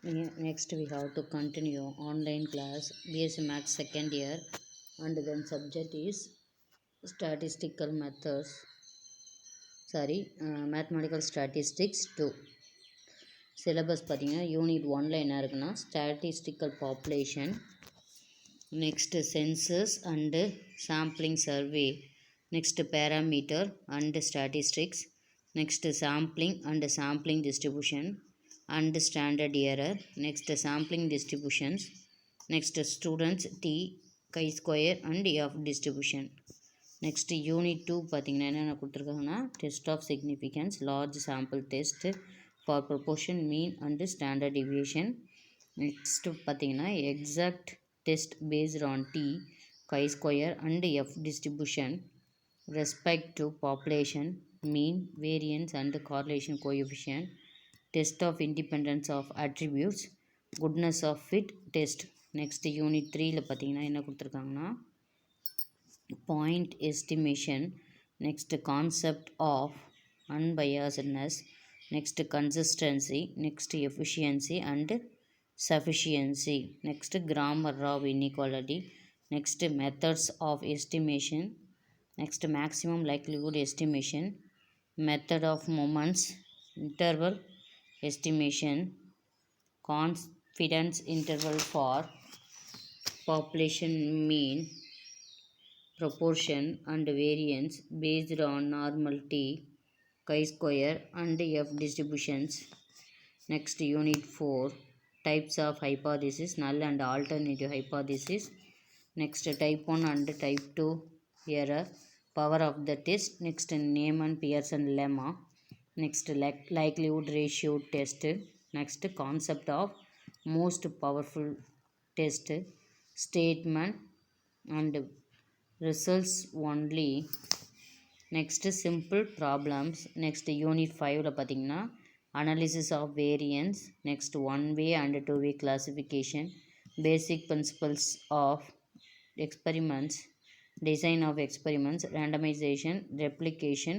Next we have to continue online class BSc Maths second year, and then subject is statistical methods, mathematical statistics 2. syllabus பார்த்தீங்கன்னா unit 1ல என்ன இருக்குன்னா statistical population, next census and sampling survey, next parameter and statistics, next sampling and sampling distribution and standard error, next sampling distributions, next students t chi-square and f distribution. Next unit 2 பார்த்தீங்கன்னா என்னென்ன கொடுத்துருக்காங்கன்னா test of significance, large sample test for proportion, mean and standard deviation. Next பார்த்தீங்கன்னா exact test based on t chi-square and f distribution respect to population, mean, variance and correlation coefficient, test of independence of attributes, goodness of fit test. Next unit 3ல பார்த்தீங்கன்னா என்ன கொடுத்துருக்காங்கன்னா point estimation, next concept of unbiasedness, next consistency, next efficiency and sufficiency, next grammar of inequality, next methods of estimation, next maximum likelihood estimation, method of moments, interval estimation, confidence interval for population mean, proportion and variance based on normal t chi-square and f distributions. Next unit 4, types of hypothesis, null and alternative hypothesis, next type 1 and type 2 error, power of the test, next Neyman Pearson lemma, next likelihood ratio test, next concept of most powerful test, statement and results only. Next simple problems. Next unit 5ல பார்த்தீங்கன்னா analysis of variance, next one way and two way classification, basic principles of experiments, design of experiments, randomization, replication,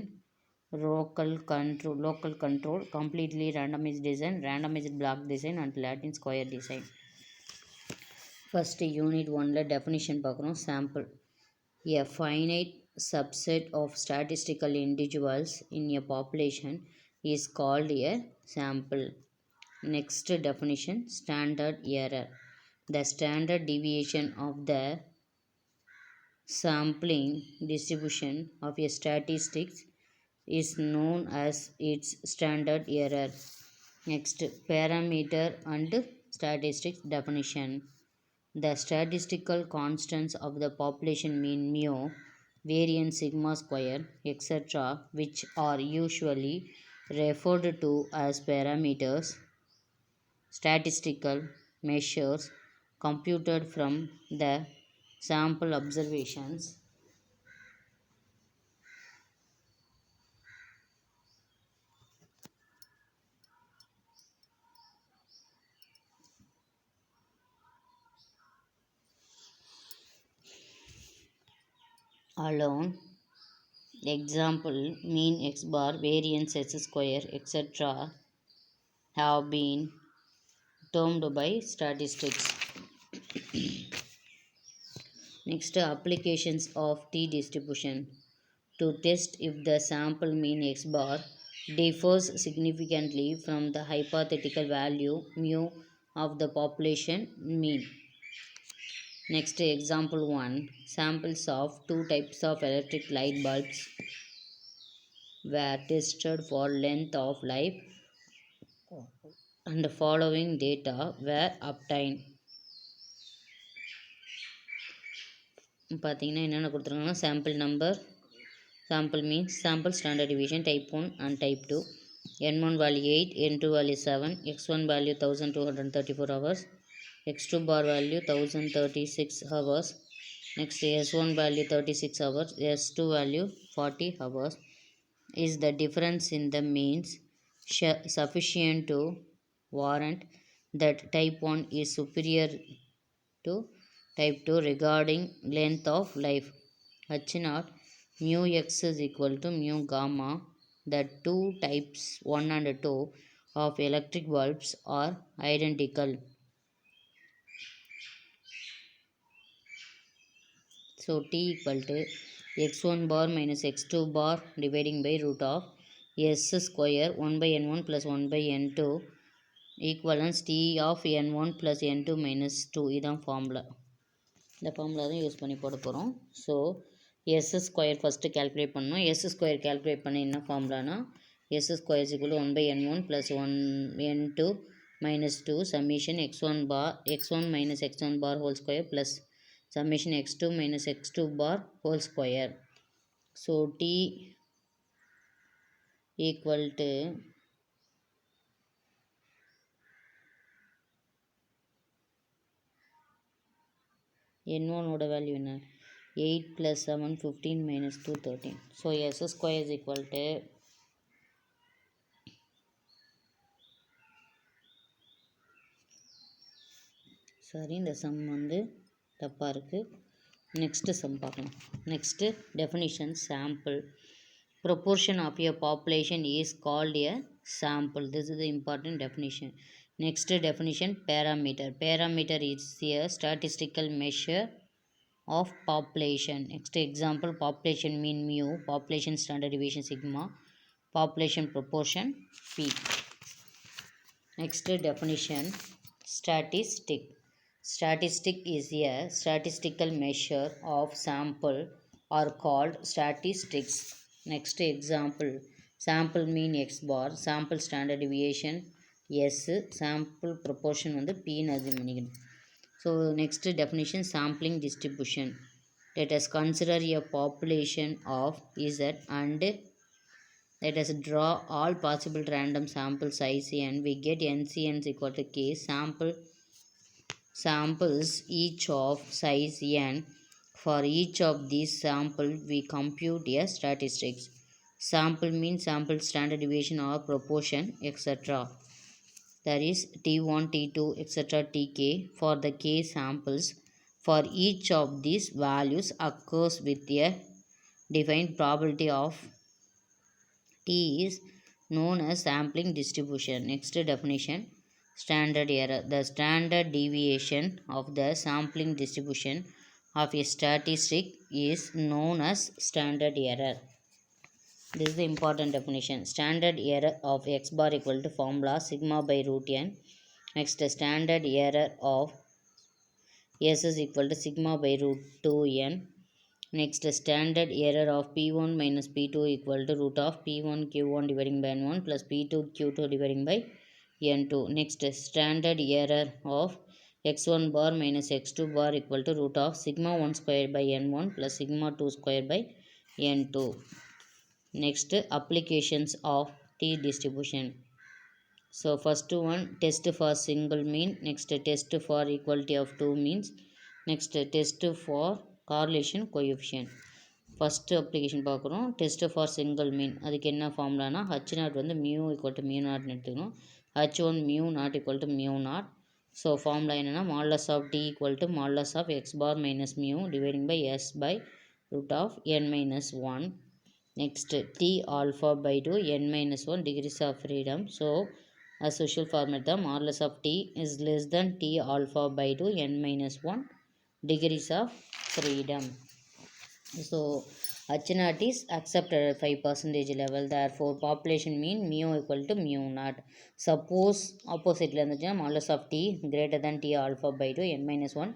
local control, completely randomized design, randomized block design and Latin square design. First unit 1ல definition பார்க்குறோம். sample, a finite subset of statistical individuals in a population is called a sample. Next definition, standard error, the standard deviation of the sampling distribution of a statistics is known as its standard error. Next parameter and statistics definition, the statistical constants of the population mean mu, variance sigma square, etc., which are usually referred to as parameters, statistical measures computed from the sample observations. Alone. Example, mean x bar, variance s square, etc. have been termed by statistics. Next, applications of t distribution. To test if the sample mean x bar differs significantly from the hypothetical value mu of the population mean. Next, example 1, samples of two types of electric light bulbs were tested for length of life and the following data were obtained. பார்த்தீங்கன்னா என்னென்ன கொடுத்துருக்காங்கன்னா sample number, sample means, sample standard deviation type 1 and type 2, n1 value 8, n2 value 7, x1 value 1234 hours, x2 bar value 1036 hours, next s1 value 36 hours, s2 value 40 hours. Is the difference in the means sufficient to warrant that type 1 is superior to type 2 regarding length of life? H naught mu x is equal to mu gamma. The two types 1 and 2 of electric bulbs are identical. So T equal to x1 bar minus x2 bar dividing by root of s square 1 by n1 plus 1 by n2 equivalence T of n1 plus n2 minus 2. இதான் formula. இந்த formula தான் use பண்ணி போட போகிறோம். So S square first calculate பண்ணணும். S square calculate பண்ண என்ன ஃபார்முலானா S square equal 1 by n1 plus 1 n2 minus 2 summation x1 minus x1 bar whole square plus summation x2 minus x2 bar whole square. So T equal to n1 ஓட value என்ன 8 plus 7 15 minus 2 13. So s square is equal to சரி இந்த some வந்து தப்பாக இருக்குது. Next some பார்க்கலாம். Next definition sample. Proportion of a population is called a sample. This is the important definition. Next definition parameter. Parameter is a statistical measure of population. Next example population mean mu, population standard deviation sigma, population proportion p. Next definition statistic. Statistic is a statistical measure of sample are called statistics. Next example sample mean x bar, sample standard deviation s, sample proportion வந்து p ன்னு assume பண்ணிக்கணும். So next definition sampling distribution. Let us consider a population of z and let us draw all possible random sample size and we get NCN is equal to k samples each of size n. For each of these sample we compute a statistics. Sample means sample standard deviation or proportion etc. That is t1 t2 etc. tk for the k samples. For each of these values occurs with a defined probability of t is known as sampling distribution. Next definition standard error. The standard deviation of the sampling distribution of a statistic is known as standard error. This is the important definition. Standard error of x bar equal to formula sigma by root n. Next standard error of s is equal to sigma by root 2n. Next standard error of p1 minus p2 equal to root of p1 q1 dividing by n1 plus p2 q2 dividing by n2. Next standard error of x1 bar minus x2 bar equal to root of sigma 1 square by n1 plus sigma 2 square by n2. Next applications of t distribution. So first one test for single mean. Next test for equality of two means. Next test for correlation coefficient. First application பார்க்குறோம் test for single mean. அதுக்கு என்ன ஃபார்முலானா H naught வந்து mu equal to mu நாட்னு எடுத்துக்கணும். h1 mu naught equal to mu naught. So formula என்னென்னா modulus of T equal to modulus of X bar minus mu dividing by S by root of N minus one. Next T alpha by two N minus one degrees of freedom. So as usual format the modulus of t is less than t alpha by 2 n minus 1 degrees of freedom. So h naught is accepted at 5% level. Therefore population mean mu equal to mu naught. Suppose opposite இருந்துச்சுன்னா modulus of t greater than t alpha by 2 n minus 1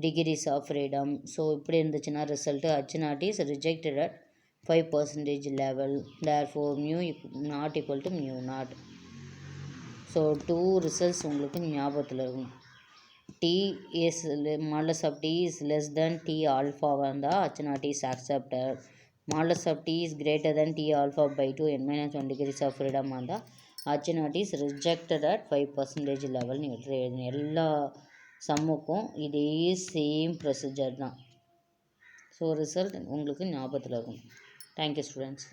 degrees of freedom. So இப்படி இருந்துச்சுன்னா result h naught is rejected at 5% level. Therefore mu not equal to mu naught. So two results உங்களுக்கு ஞாபகத்தில் இருக்கும். T is modulus of T is less than T ஆல்ஃபாவாக இருந்தால் h naught is accepted. Modulus of T is greater than T alpha by 2 n minus 1 degrees of ஃப்ரீடமாக இருந்தால் h naught is rejected at 5% லெவல்னு எழுதணும். எல்லா சம்முக்கும் இதே same procedure தான். ஸோ ரிசல்ட் உங்களுக்கு ஞாபகத்தில் இருக்கும். Thank you students.